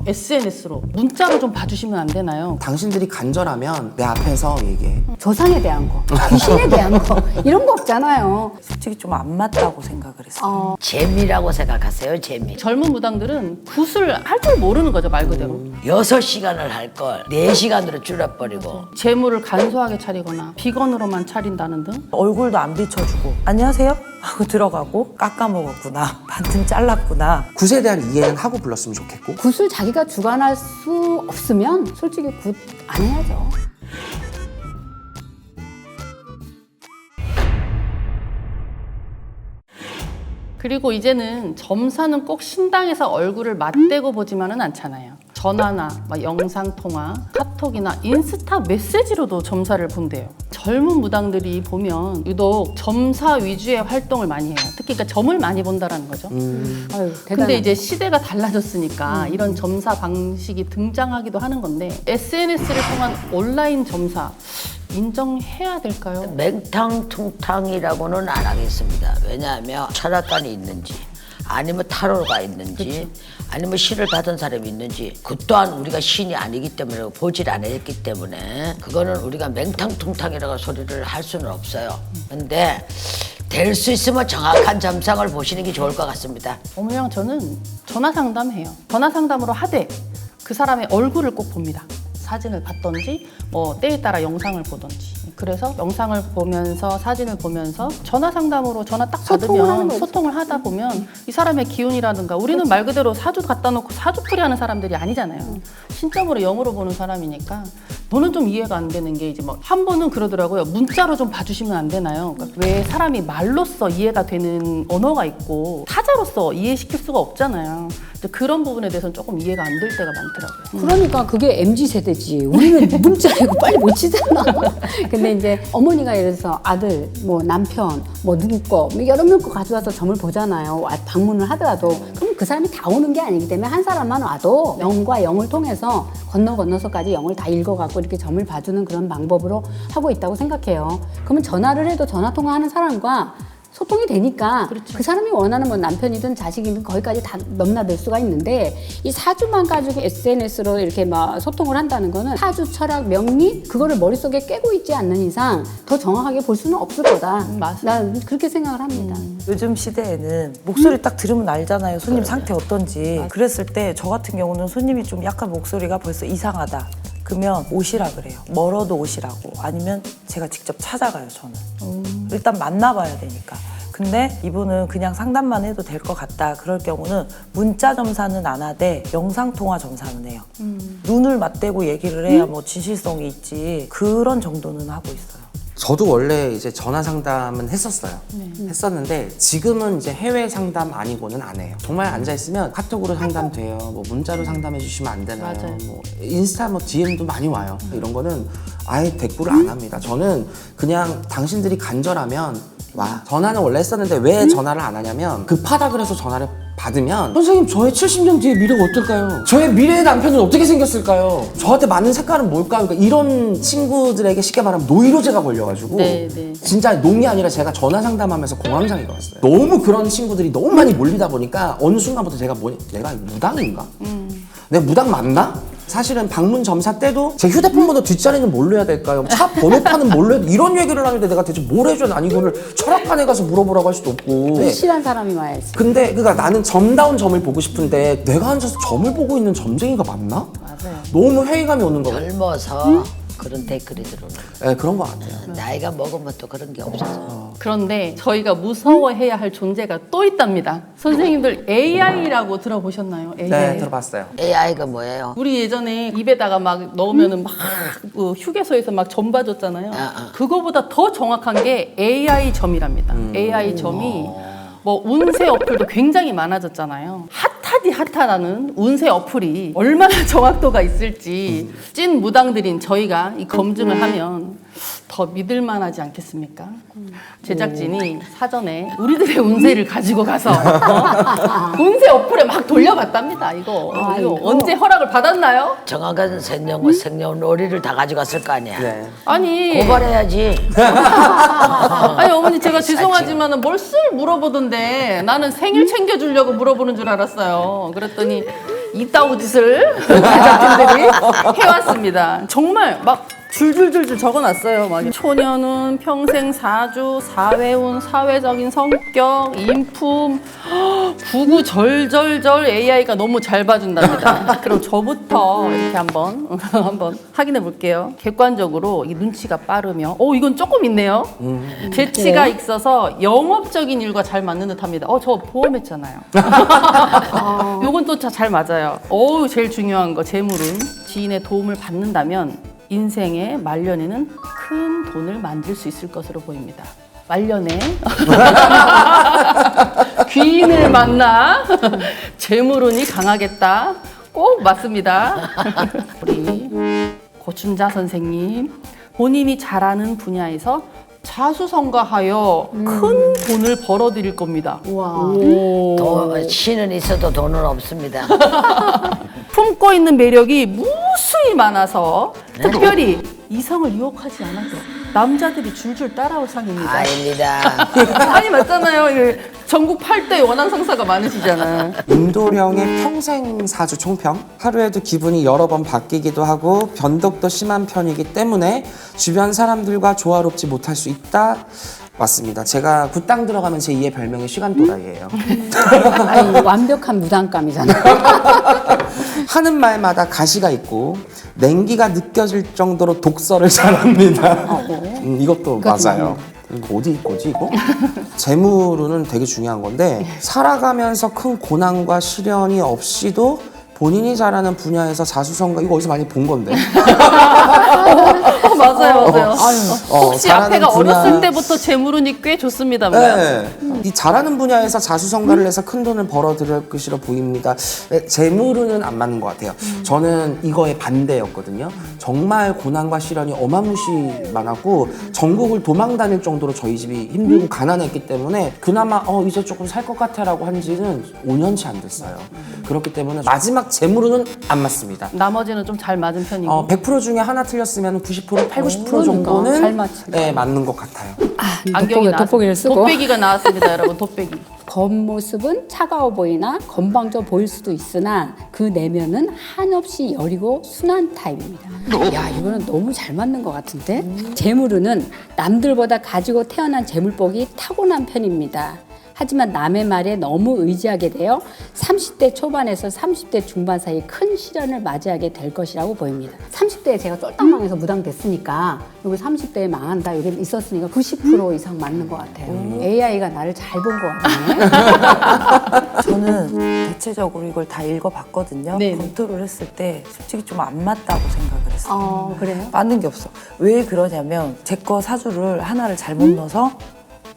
SNS로 문자로 좀 봐주시면 안 되나요? 당신들이 간절하면 내 앞에서 얘기해. 조상에 대한 거, 귀신에 대한 거 이런 거 없잖아요. 솔직히 좀 안 맞다고 생각을 했어요. 재미라고 생각하세요, 재미. 젊은 무당들은 굿을 할 줄 모르는 거죠, 말 그대로. 6시간을 할 걸 4시간으로 줄여버리고. 재물을 간소하게 차리거나 비건으로만 차린다는 등 얼굴도 안 비춰주고 안녕하세요? 하고 들어가고 깎아먹었구나. 반쯤 잘랐구나. 굿에 대한 이해는 하고 불렀으면 좋겠고. 굿을 자기가 주관할 수 없으면 솔직히 굿 안 해야죠. 그리고 이제는 점사는 꼭 신당에서 얼굴을 맞대고 보지만은 않잖아요. 전화나 막 영상통화, 카톡이나 인스타 메시지로도 점사를 본대요. 젊은 무당들이 보면 유독 점사 위주의 활동을 많이 해요. 특히 그러니까 점을 많이 본다라는 거죠. 아유, 대단하다. 근데 이제 시대가 달라졌으니까 이런 점사 방식이 등장하기도 하는 건데 SNS를 통한 온라인 점사 인정해야 될까요? 맹탕퉁탕이라고는 안 하겠습니다. 왜냐하면 철학관이 있는지 아니면 타로가 있는지 아니면 시를 받은 사람이 있는지 그 또한 우리가 신이 아니기 때문에 보질 않았기 때문에 그거는 우리가 맹탕퉁탕이라고 소리를 할 수는 없어요. 근데 될 수 있으면 정확한 점상을 보시는 게 좋을 것 같습니다. 어머니랑 저는 전화 상담해요. 전화 상담으로 하되 그 사람의 얼굴을 꼭 봅니다. 사진을 봤던지 뭐 때에 따라 영상을 보던지. 그래서 영상을 보면서 사진을 보면서 전화 상담으로 전화 딱 받으면 소통을 하다 보면 이 사람의 기운이라든가 우리는 말 그대로 사주 갖다 놓고 사주풀이 하는 사람들이 아니잖아요. 신점으로 영으로 보는 사람이니까 저는 좀 이해가 안 되는 게 이제 뭐 한 번은 그러더라고요. 문자로 좀 봐주시면 안 되나요? 그러니까 왜 사람이 말로써 이해가 되는 언어가 있고 타자로서 이해시킬 수가 없잖아요. 근데 그런 부분에 대해서는 조금 이해가 안 될 때가 많더라고요. 그러니까 그게 MZ세대지. 우리는 문자 이고 빨리 못 치잖아. 근데 이제 어머니가 예를 들어서 아들, 뭐 남편, 뭐 누구 거, 뭐 여러 명 거 가져와서 점을 보잖아요. 방문을 하더라도. 그럼 그 사람이 다 오는 게 아니기 때문에 한 사람만 와도 영과 영을 통해서 건너서까지 영을 다 읽어갖고 이렇게 점을 봐주는 그런 방법으로 하고 있다고 생각해요. 그러면 전화를 해도 전화 통화하는 사람과 소통이 되니까 그 사람이 원하는 뭐 남편이든 자식이든 거기까지 다 넘나들 수가 있는데 이 사주만 가지고 SNS로 이렇게 막 소통을 한다는 거는 사주, 철학, 명리 그거를 머릿속에 깨고 있지 않는 이상 더 정확하게 볼 수는 없을 거다. 난 그렇게 생각을 합니다. 요즘 시대에는 목소리 딱 들으면 알잖아요. 손님 상태 어떤지. 그랬을 때 저 같은 경우는 손님이 좀 약간 목소리가 벌써 이상하다. 그러면 오시라 그래요. 멀어도 오시라고. 아니면 제가 직접 찾아가요, 저는. 일단 만나봐야 되니까. 근데 이분은 그냥 상담만 해도 될 것 같다. 그럴 경우는 문자 점사는 안 하되 영상통화 점사는 해요. 눈을 맞대고 얘기를 해야 뭐 진실성이 있지. 그런 정도는 하고 있어요. 저도 원래 이제 전화 상담은 했었어요. 했었는데 지금은 이제 해외 상담 아니고는 안 해요. 정말 앉아 있으면 카톡으로 상담돼요. 뭐 문자로 상담해 주시면 안 되나요? 맞아요. 뭐 인스타 뭐 DM도 많이 와요. 이런 거는 아예 대꾸를 안 합니다. 저는 그냥 당신들이 간절하면 와. 전화는 원래 했었는데 왜 전화를 안 하냐면 급하다 그래서 전화를 받으면 선생님 저의 70년 뒤의 미래가 어떨까요? 저의 미래의 남편은 어떻게 생겼을까요? 저한테 맞는 색깔은 뭘까요? 그러니까 이런 친구들에게 쉽게 말하면 노이로제가 걸려가지고 네. 진짜 농이 아니라 제가 전화 상담하면서 공황장애가 왔어요. 너무 그런 친구들이 너무 많이 몰리다 보니까 어느 순간부터 제가 내가 무당인가? 내가 무당 맞나? 사실은 방문 점사 때도 제 휴대폰 번호 뒷자리는 뭘로 해야 될까요? 차 번호판은 뭘로 해야 돼? 이런 얘기를 하는데 내가 대체 뭘 해줘야 난 이거를 철학관에 가서 물어보라고 할 수도 없고. 확실한 사람이 와야지. 근데 그러니까 나는 점다운 점을 보고 싶은데 내가 앉아서 점을 보고 있는 점쟁이가 맞나? 맞아요. 너무 회의감이 오는 거예요. 젊어서 그런 댓글이 들어오는 거예요. 네, 그런 거 같아요. 나이가 먹으면 또 그런 게 없어서. 그런데 저희가 무서워해야 할 존재가 또 있답니다. 선생님들 AI라고 들어보셨나요? AI. 네, 들어봤어요. AI가 뭐예요? 우리 예전에 입에다가 막 넣으면은 막 휴게소에서 막 점 봐줬잖아요. 그거보다 더 정확한 게 AI 점이랍니다. AI 점이 뭐 운세 어플도 굉장히 많아졌잖아요. 핫하디 핫하다는 운세 어플이 얼마나 정확도가 있을지 찐 무당들인 저희가 이 검증을 하면 더 믿을만하지 않겠습니까? 제작진이 사전에 우리들의 운세를 가지고 가서 운세 어플에 막 돌려봤답니다. 이거 언제 허락을 받았나요? 정확한 생년월일을 다 가져갔을 거 아니야. 네. 아니 고발해야지. 아니 어머니 제가 죄송하지만은 뭘 물어보던데 나는 생일 챙겨주려고 물어보는 줄 알았어요. 그랬더니 이따오 짓을 제작진들이 해왔습니다. 정말 막 줄줄줄줄 적어놨어요. 막 초년운, 평생 사주, 사회운, 사회적인 성격, 인품, 구구절절절 AI가 너무 잘 봐준답니다. 그럼 저부터 이렇게 한번 확인해 볼게요. 객관적으로 이 눈치가 빠르며, 이건 조금 있네요. 재치가 있어서 영업적인 일과 잘 맞는 듯합니다. 저 보험했잖아요. 요건 또 잘 맞아요. 제일 중요한 거 재물은 지인의 도움을 받는다면 인생의 말년에는 큰 돈을 만들 수 있을 것으로 보입니다. 말년에 귀인을 만나 재물운이 강하겠다. 꼭 맞습니다. 우리 고춘자 선생님, 본인이 잘하는 분야에서 자수성가하여 큰 돈을 벌어들일 겁니다. 와. 신은 있어도 돈은 없습니다. 품고 있는 매력이 무수히 많아서 특별히 이성을 유혹하지 않아도 남자들이 줄줄 따라올 상입니다. 아닙니다. 아니 맞잖아요. 이게 전국 8대 원한 상사가 많으시잖아요. 임도령의 평생 사주 총평. 하루에도 기분이 여러 번 바뀌기도 하고 변덕도 심한 편이기 때문에 주변 사람들과 조화롭지 못할 수 있다. 맞습니다. 제가 굿당 들어가면 제 2의 별명이 시간도라이예요. 아니, 완벽한 무당감이잖아요. 하는 말마다 가시가 있고 냉기가 느껴질 정도로 독설을 잘합니다. 이것도 맞아요. 이거 어디 거지 이거? 재물은 되게 중요한 건데 살아가면서 큰 고난과 시련이 없이도 본인이 잘하는 분야에서 자수성가, 이거 어디서 많이 본 건데. 맞아요. 혹시 잘하는 앞에가 분야. 어렸을 때부터 재물운이 꽤 좋습니다. 네. 이 잘하는 분야에서 자수성가를 해서 큰 돈을 벌어들일 것이라 보입니다. 네, 재물은 안 맞는 것 같아요. 저는 이거에 반대였거든요. 정말 고난과 시련이 어마무시 많았고 전국을 도망 다닐 정도로 저희 집이 힘들고 가난했기 때문에 그나마 이제 조금 살 것 같아 라고 한 지는 5년치 안 됐어요. 그렇기 때문에 마지막 재물은 안 맞습니다. 나머지는 좀 잘 맞은 편이고. 100% 중에 하나 틀렸으면 90%, 8, 90% 그러니까, 정도는 잘 맞춘다. 네, 맞는 것 같아요. 안경이 돋보기를 쓰고. 돋배기가 나왔습니다, 여러분. 돋배기. 겉모습은 차가워 보이나 건방져 보일 수도 있으나 그 내면은 한없이 여리고 순한 타입입니다. 야, 이거는 너무 잘 맞는 것 같은데? 재물운은 남들보다 가지고 태어난 재물복이 타고난 편입니다. 하지만 남의 말에 너무 의지하게 되어 30대 초반에서 30대 중반 사이 큰 시련을 맞이하게 될 것이라고 보입니다. 30대에 제가 쫄딱망해서 무당 됐으니까 여기 30대에 망한다 여기 있었으니까 90% 이상 맞는 것 같아요. AI가 나를 잘 본 것 같네. 저는 대체적으로 이걸 다 읽어봤거든요. 네네. 검토를 했을 때 솔직히 좀 안 맞다고 생각을 했어요. 그래요? 맞는 게 없어. 왜 그러냐면 제 거 사주를 하나를 잘못 넣어서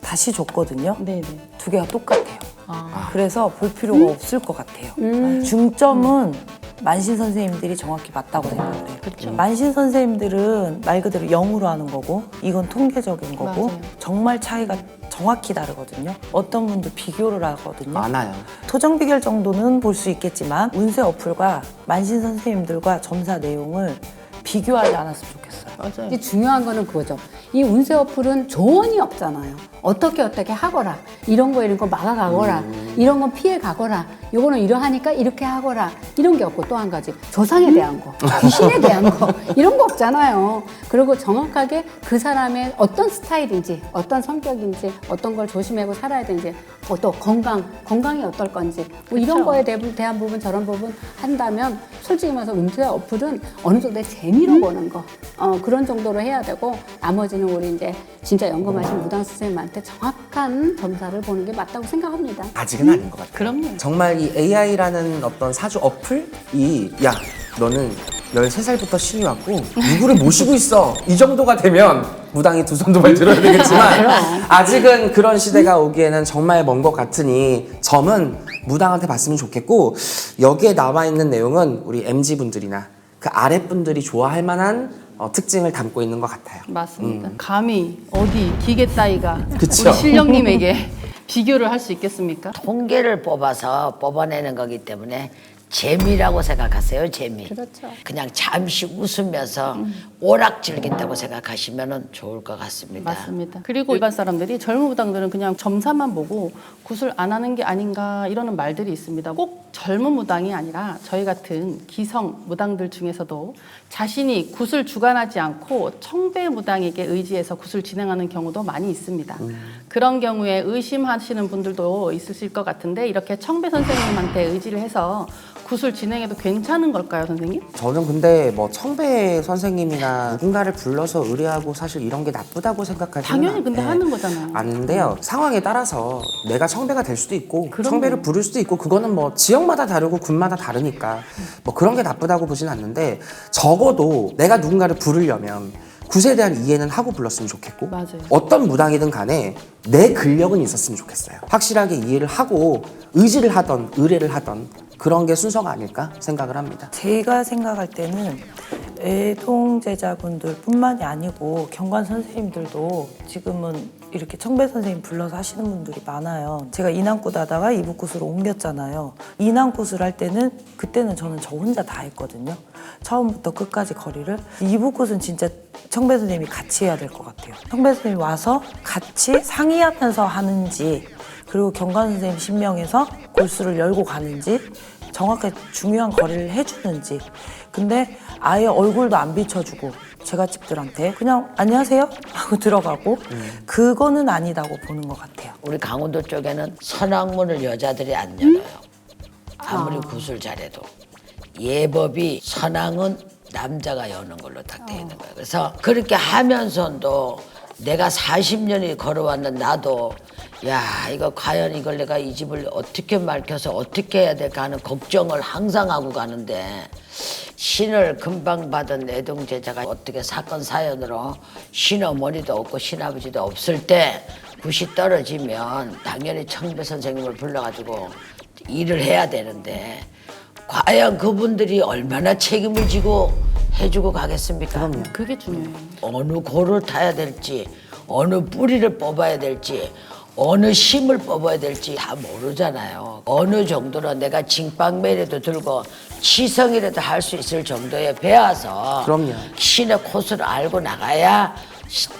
다시 줬거든요. 네네. 두 개가 똑같아요. 그래서 볼 필요가 없을 것 같아요. 중점은 만신 선생님들이 정확히 맞다고 생각을 해요. 그렇죠. 만신 선생님들은 말 그대로 0으로 하는 거고 이건 통계적인 거고 맞아요. 정말 차이가 정확히 다르거든요. 어떤 분도 비교를 하거든요. 많아요. 토정 비결 정도는 볼 수 있겠지만 운세 어플과 만신 선생님들과 점사 내용을 비교하지 않았으면 좋겠어요. 맞아요. 이제 중요한 거는 그거죠. 이 운세 어플은 조언이 없잖아요. 어떻게 하거라. 이런 거 막아가거라. 이런 건 피해가거라. 요거는 이러하니까 이렇게 하거라. 이런 게 없고 또 한 가지. 조상에 대한 거, 귀신에 대한 거 이런 거 없잖아요. 그리고 정확하게 그 사람의 어떤 스타일인지 어떤 성격인지 어떤 걸 조심하고 살아야 되는지 또 건강이 어떨 건지 뭐 이런 거에 대한 부분 저런 부분 한다면 솔직히 말해서 운세 어플은 어느 정도의 재미로 보는 거 그런 정도로 해야 되고 나머지는 우리 이제 진짜 연금하신 무당 선생님한테 정확한 점사를 보는 게 맞다고 생각합니다. 아직은 아닌 것 같아요. 그럼요. 정말 이 AI라는 어떤 사주 어플이 야 너는 13살부터 신이 왔고 누구를 모시고 있어 이 정도가 되면 무당이 두 손 두 발 들어야 되겠지만 아직은 그런 시대가 오기에는 정말 먼 것 같으니 점은 무당한테 봤으면 좋겠고 여기에 나와 있는 내용은 우리 MZ분들이나 그 아랫분들이 좋아할 만한 특징을 담고 있는 것 같아요. 맞습니다. 감히 어디 기계 따위가 그쵸. 우리 실령님에게 비교를 할 수 있겠습니까? 통계를 뽑아서 뽑아내는 거기 때문에 재미라고 생각하세요. 재미. 그렇죠. 그냥 잠시 웃으면서 오락 즐긴다고 생각하시면 좋을 것 같습니다. 맞습니다. 그리고 일반 사람들이 젊은 무당들은 그냥 점사만 보고 굿을 안 하는 게 아닌가 이러는 말들이 있습니다. 꼭 젊은 무당이 아니라 저희 같은 기성 무당들 중에서도 자신이 굿을 주관하지 않고 청배 무당에게 의지해서 굿을 진행하는 경우도 많이 있습니다. 그런 경우에 의심하시는 분들도 있으실 것 같은데 이렇게 청배 선생님한테 의지를 해서 굿을 진행해도 괜찮은 걸까요, 선생님? 저는 근데 뭐 청배 선생님이나 누군가를 불러서 의뢰하고 사실 이런 게 나쁘다고 생각하지는 당연히 근데 않- 하는 거잖아요. 않는데요. 상황에 따라서 내가 청배가 될 수도 있고 그럼요. 청배를 부를 수도 있고 그거는 뭐 지역마다 다르고 군마다 다르니까 뭐 그런 게 나쁘다고 보진 않는데 적어도 내가 누군가를 부르려면 굿에 대한 이해는 하고 불렀으면 좋겠고 맞아요. 어떤 무당이든 간에 내 근력은 있었으면 좋겠어요. 확실하게 이해를 하고 의지를 하던 의뢰를 하던 그런 게 순서가 아닐까 생각을 합니다. 제가 생각할 때는 애동제자분들 뿐만이 아니고 경관 선생님들도 지금은 이렇게 청배 선생님 불러서 하시는 분들이 많아요. 제가 인왕굿 하다가 이북굿으로 옮겼잖아요. 인왕굿을 할 때는 그때는 저는 저 혼자 다 했거든요. 처음부터 끝까지 거리를. 이북굿은 진짜 청배 선생님이 같이 해야 될 것 같아요. 청배 선생님이 와서 같이 상의하면서 하는지 그리고 경관 선생님 신명에서 골수를 열고 가는지 정확하게 중요한 거리를 해주는지 근데 아예 얼굴도 안 비춰주고 제갓집들한테 그냥 안녕하세요 하고 들어가고 그거는 아니다고 보는 것 같아요. 우리 강원도 쪽에는 선악문을 여자들이 안 열어요. 아무리 굿을 잘해도. 예법이 선왕은 남자가 여는 걸로 딱 돼 있는 거예요. 그래서 그렇게 하면서도 내가 40년이 걸어왔는 나도 야 이거 과연 이걸 내가 이 집을 어떻게 밝혀서 어떻게 해야 될까 하는 걱정을 항상 하고 가는데 신을 금방 받은 애동제자가 어떻게 사건 사연으로 신어머니도 없고 신아버지도 없을 때 굿이 떨어지면 당연히 청배 선생님을 불러가지고 일을 해야 되는데 과연 그분들이 얼마나 책임을 지고 해주고 가겠습니까? 그게 중요해요. 어느 고를 타야 될지 어느 뿌리를 뽑아야 될지 어느 심을 뽑아야 될지 다 모르잖아요. 어느 정도로 내가 징빵매라도 들고 치성이라도 할 수 있을 정도에 배워서 그럼요. 신의 코스를 알고 나가야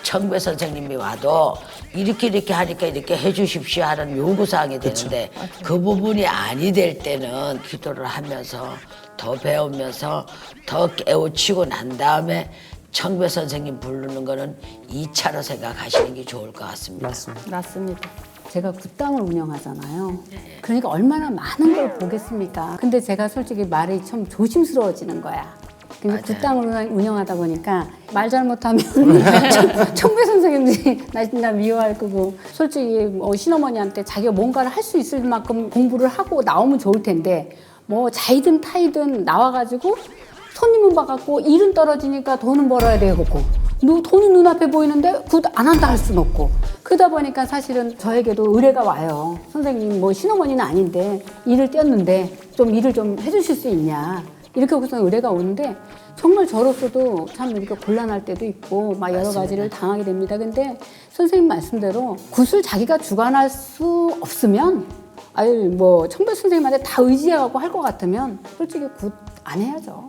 청배 선생님이 와도 이렇게 하니까 이렇게 해주십시오 하는 요구사항이 되는데 그 부분이 아니 될 때는 기도를 하면서 더 배우면서 더 깨우치고 난 다음에 청배 선생님 부르는 거는 2차로 생각하시는 게 좋을 것 같습니다. 맞습니다. 맞습니다. 제가 굿당을 운영하잖아요. 그러니까 얼마나 많은 걸 보겠습니까? 근데 제가 솔직히 말이 참 조심스러워지는 거야. 근데 굿당을 운영하다 보니까 말 잘못하면 청배 선생님들이 나 미워할 거고 솔직히 뭐 신어머니한테 자기가 뭔가를 할 수 있을 만큼 공부를 하고 나오면 좋을 텐데 뭐 자이든 타이든 나와가지고 손님은 봐갖고 일은 떨어지니까 돈은 벌어야 되고 돈은 눈앞에 보이는데 굿 안 한다 할 수는 없고 그러다 보니까 사실은 저에게도 의뢰가 와요. 선생님 뭐 신어머니는 아닌데 일을 뛰었는데 좀 일을 좀 해주실 수 있냐 이렇게 해서 의뢰가 오는데 정말 저로서도 참 이렇게 곤란할 때도 있고 막 여러 가지를 당하게 됩니다. 근데 선생님 말씀대로 굿을 자기가 주관할 수 없으면 아유 뭐 청배 선생님한테 다 의지해갖고 할 것 같으면 솔직히 굿 안 해야죠.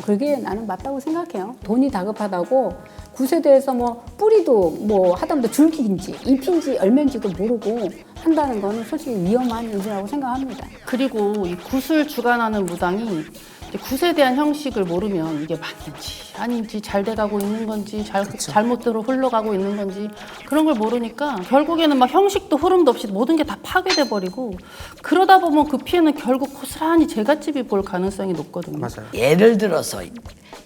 그게 나는 맞다고 생각해요. 돈이 다급하다고 굿에 대해서 뭐 뿌리도 뭐 하다못해 줄기인지 잎인지 열매인지도 모르고 한다는 거는 솔직히 위험한 일이라고 생각합니다. 그리고 이 굿을 주관하는 무당이 이제 굿에 대한 형식을 모르면 이게 맞는지 아닌지 잘 돼가고 있는 건지 잘못대로 흘러가고 있는 건지 그런 걸 모르니까 결국에는 막 형식도 흐름도 없이 모든 게 다 파괴돼 버리고 그러다 보면 그 피해는 결국 고스란히 제갓집이 볼 가능성이 높거든요. 맞아요. 예를 들어서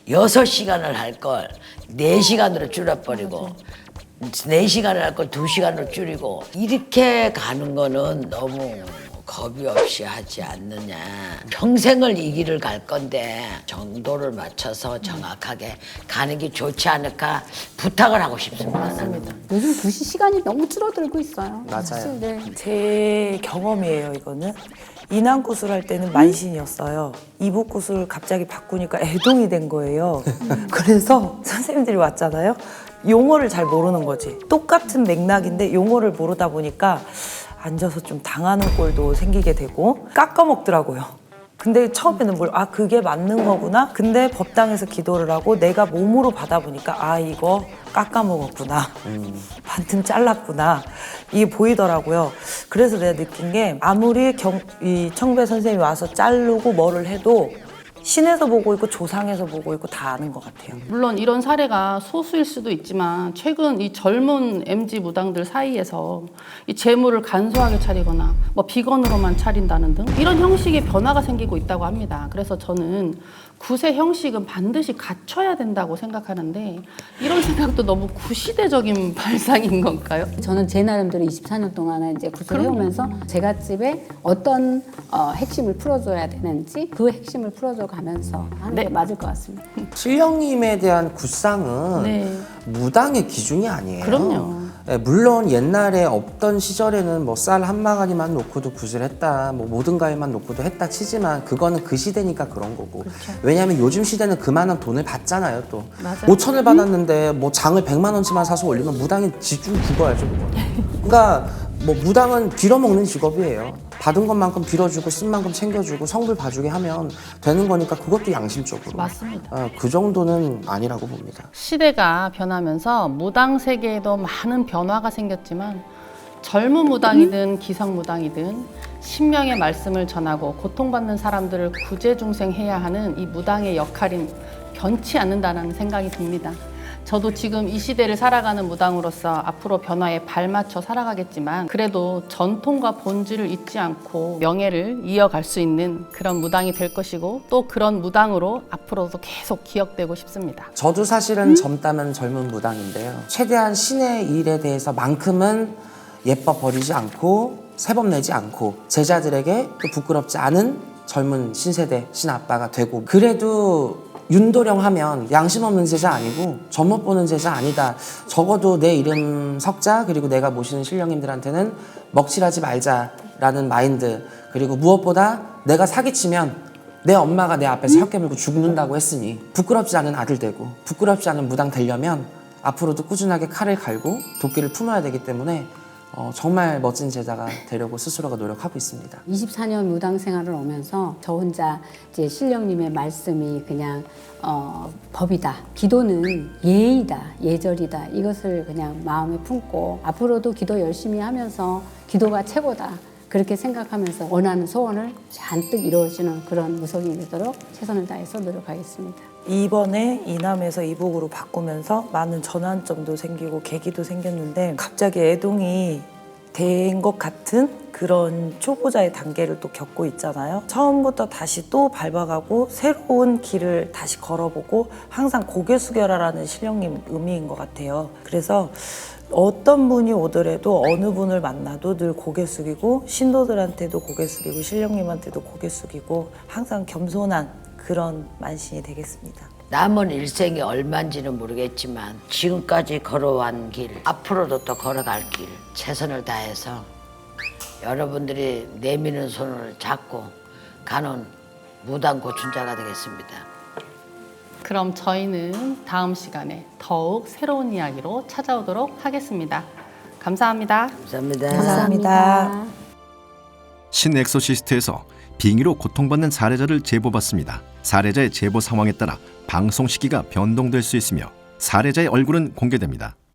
6시간을 할 걸 4시간으로 줄여버리고 4시간을 할 걸 2시간으로 줄이고 이렇게 가는 거는 너무 겁이 없이 하지 않느냐. 평생을 이 길을 갈 건데 정도를 맞춰서 정확하게 가는 게 좋지 않을까 부탁을 하고 싶습니다. 맞습니다. 요즘 굿이 시간이 너무 줄어들고 있어요. 맞아요. 사실, 네. 제 경험이에요, 이거는. 인왕굿을 할 때는 만신이었어요. 이북굿을 갑자기 바꾸니까 애동이 된 거예요. 그래서 선생님들이 왔잖아요. 용어를 잘 모르는 거지. 똑같은 맥락인데 용어를 모르다 보니까 앉아서 좀 당하는 꼴도 생기게 되고 깎아먹더라고요. 근데 처음에는 그게 맞는 거구나. 근데 법당에서 기도를 하고 내가 몸으로 받아보니까 이거 깎아먹었구나. 반틈 잘랐구나. 이게 보이더라고요. 그래서 내가 느낀 게 아무리 이 청배 선생님이 와서 자르고 뭐를 해도 신에서 보고 있고 조상에서 보고 있고 다 아는 것 같아요. 물론 이런 사례가 소수일 수도 있지만 최근 이 젊은 MZ 무당들 사이에서 이 재물을 간소하게 차리거나 뭐 비건으로만 차린다는 등 이런 형식의 변화가 생기고 있다고 합니다. 그래서 저는 구세 형식은 반드시 갖춰야 된다고 생각하는데 이런 생각도 너무 구시대적인 발상인 건가요? 저는 제 나름대로 24년 동안 이제 구슬을 해오면서 제갓집에 어떤 핵심을 풀어줘야 되는지 그 핵심을 풀어줘 가면서 하는 게 맞을 것 같습니다. 신령님에 대한 굿상은 네. 무당의 기준이 아니에요. 그럼요. 예, 물론 옛날에 없던 시절에는 뭐 쌀 한 마가니만 놓고도 굿을 했다, 뭐 모든 과일만 놓고도 했다 치지만 그거는 그 시대니까 그런 거고. 왜냐하면 요즘 시대는 그만한 돈을 받잖아요. 또 맞아요. 5천을 받았는데 뭐 장을 100만 원치만 사서 올리면 무당이 지중 죽어야죠. 그거. 그러니까 뭐 무당은 빌어먹는 직업이에요. 받은 것만큼 빌어주고 쓴 만큼 챙겨주고 성불 봐주게 하면 되는 거니까 그것도 양심적으로. 맞습니다. 그 정도는 아니라고 봅니다. 시대가 변하면서 무당 세계에도 많은 변화가 생겼지만 젊은 무당이든 기성 무당이든 신명의 말씀을 전하고 고통받는 사람들을 구제중생해야 하는 이 무당의 역할은 변치 않는다는 생각이 듭니다. 저도 지금 이 시대를 살아가는 무당으로서 앞으로 변화에 발맞춰 살아가겠지만 그래도 전통과 본질을 잊지 않고 명예를 이어갈 수 있는 그런 무당이 될 것이고 또 그런 무당으로 앞으로도 계속 기억되고 싶습니다. 저도 사실은 젊다면 젊은 무당인데요. 최대한 신의 일에 대해서만큼은 예뻐 버리지 않고 세법 내지 않고 제자들에게 또 부끄럽지 않은 젊은 신세대 신아빠가 되고 그래도 윤도령 하면 양심 없는 제자 아니고 젖못 보는 제자 아니다. 적어도 내 이름 석자 그리고 내가 모시는 신령님들한테는 먹칠하지 말자라는 마인드 그리고 무엇보다 내가 사기치면 내 엄마가 내 앞에서 혀 깨물고 죽는다고 했으니 부끄럽지 않은 아들 되고 부끄럽지 않은 무당 되려면 앞으로도 꾸준하게 칼을 갈고 도끼를 품어야 되기 때문에 정말 멋진 제자가 되려고 스스로가 노력하고 있습니다. 24년 무당 생활을 오면서 저 혼자 이제 신령님의 말씀이 그냥 법이다. 기도는 예의다, 예절이다. 이것을 그냥 마음에 품고 앞으로도 기도 열심히 하면서 기도가 최고다. 그렇게 생각하면서 원하는 소원을 잔뜩 이루어지는 그런 무속인이 되도록 최선을 다해서 노력하겠습니다. 이번에 이남에서 이북으로 바꾸면서 많은 전환점도 생기고 계기도 생겼는데 갑자기 애동이 된 것 같은 그런 초보자의 단계를 또 겪고 있잖아요. 처음부터 다시 또 밟아가고 새로운 길을 다시 걸어보고 항상 고개 숙여라라는 신령님 의미인 것 같아요. 그래서 어떤 분이 오더라도 어느 분을 만나도 늘 고개 숙이고 신도들한테도 고개 숙이고 신령님한테도 고개 숙이고 항상 겸손한 그런 만신이 되겠습니다. 남은 일생이 얼마인지는 모르겠지만 지금까지 걸어온 길, 앞으로도 또 걸어갈 길 최선을 다해서 여러분들이 내미는 손을 잡고 가는 무당 고춘자가 되겠습니다. 그럼 저희는 다음 시간에 더욱 새로운 이야기로 찾아오도록 하겠습니다. 감사합니다. 감사합니다. 감사합니다. 신엑소시스트에서 빙의로 고통받는 사례자를 제보받습니다. 사례자의 제보 상황에 따라 방송 시기가 변동될 수 있으며 사례자의 얼굴은 공개됩니다.